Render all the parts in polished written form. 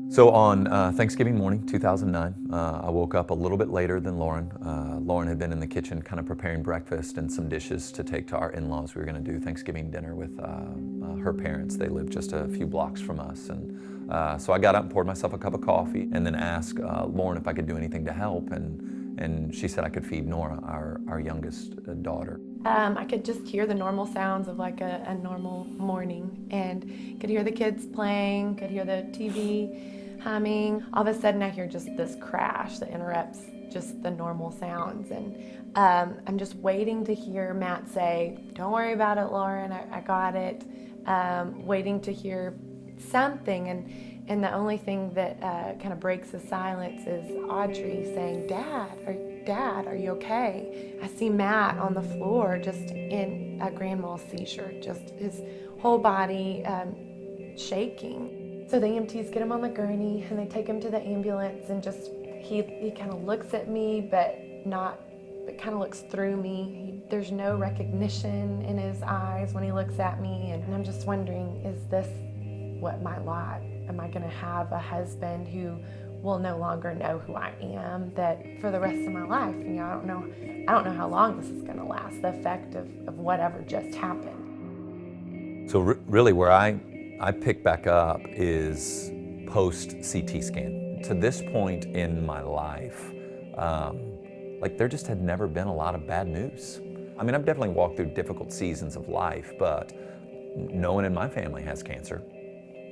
So on Thanksgiving morning, 2009, I woke up a little bit later than Lauren. Lauren had been in the kitchen kind of preparing breakfast and some dishes to take to our in-laws. We were going to do Thanksgiving dinner with her parents. They lived just a few blocks from us. And so I got up and poured myself a cup of coffee and then asked Lauren if I could do anything to help. And she said I could feed Nora, our youngest daughter. I could just hear the normal sounds of like a normal morning, and could hear the kids playing, could hear the TV humming. All of a sudden I hear just this crash that interrupts just the normal sounds, and I'm just waiting to hear Matt say, "Don't worry about it, Lauren, I got it." Waiting to hear something, and the only thing that kind of breaks the silence is Audrey saying, Dad, are you okay? I see Matt on the floor just in a grand mal seizure, just his whole body shaking. So the EMTs get him on the gurney and they take him to the ambulance, and just he kind of looks at me, but kind of looks through me. There's no recognition in his eyes when he looks at me, and I'm just wondering, is this what my lot? Am I going to have a husband who will no longer know who I am, that for the rest of my life? I don't know how long this is going to last, the effect of whatever just happened. So really where I pick back up is post CT scan. To this point in my life, there just had never been a lot of bad news. I mean, I've definitely walked through difficult seasons of life, but no one in my family has cancer.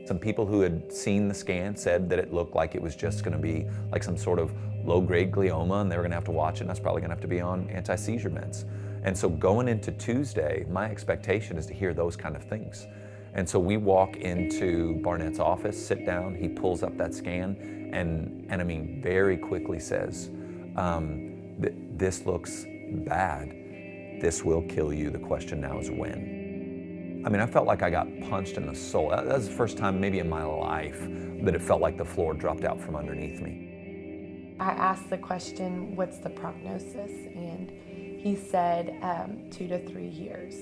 Some people who had seen the scan said that it looked like it was just going to be like some sort of low-grade glioma, and they were going to have to watch it, and I was probably going to have to be on anti-seizure meds. And so going into Tuesday, my expectation is to hear those kind of things. And so we walk into Barnett's office, sit down, he pulls up that scan, and I mean, very quickly says, this looks bad. This will kill you. The question now is when. I mean, I felt like I got punched in the soul. That was the first time maybe in my life that it felt like the floor dropped out from underneath me. I asked the question, what's the prognosis? And he said 2 to 3 years.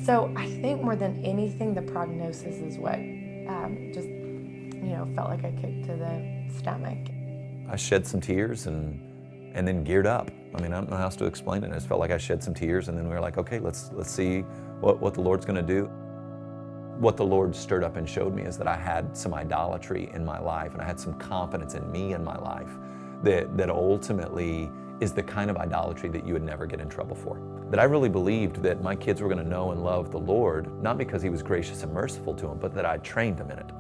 So I think more than anything, the prognosis is what just felt like a kick to the stomach. I shed some tears and then geared up. I mean, I don't know how else to explain it. I just felt like I shed some tears, and then we were like, okay, let's see what the Lord's gonna do. What the Lord stirred up and showed me is that I had some idolatry in my life, and I had some confidence in me in my life that ultimately is the kind of idolatry that you would never get in trouble for. That I really believed that my kids were gonna know and love the Lord, not because He was gracious and merciful to them, but that I trained them in it.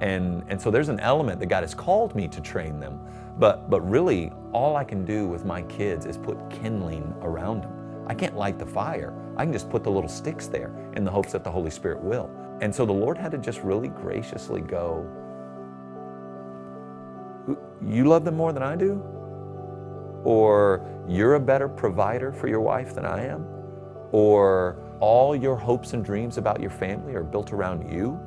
And so there's an element that God has called me to train them, but really all I can do with my kids is put kindling around them. I can't light the fire. I can just put the little sticks there in the hopes that the Holy Spirit will. And so the Lord had to just really graciously go, you love them more than I do? Or you're a better provider for your wife than I am? Or all your hopes and dreams about your family are built around you?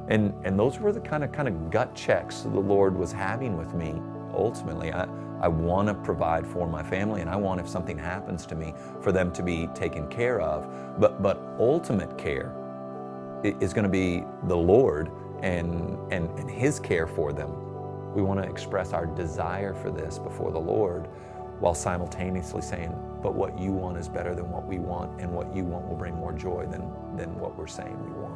And those were the kind of gut checks the Lord was having with me. Ultimately, I want to provide for my family, and I want, if something happens to me, for them to be taken care of. But ultimate care is going to be the Lord and His care for them. We want to express our desire for this before the Lord, while simultaneously saying, but what you want is better than what we want, and what you want will bring more joy than what we're saying we want.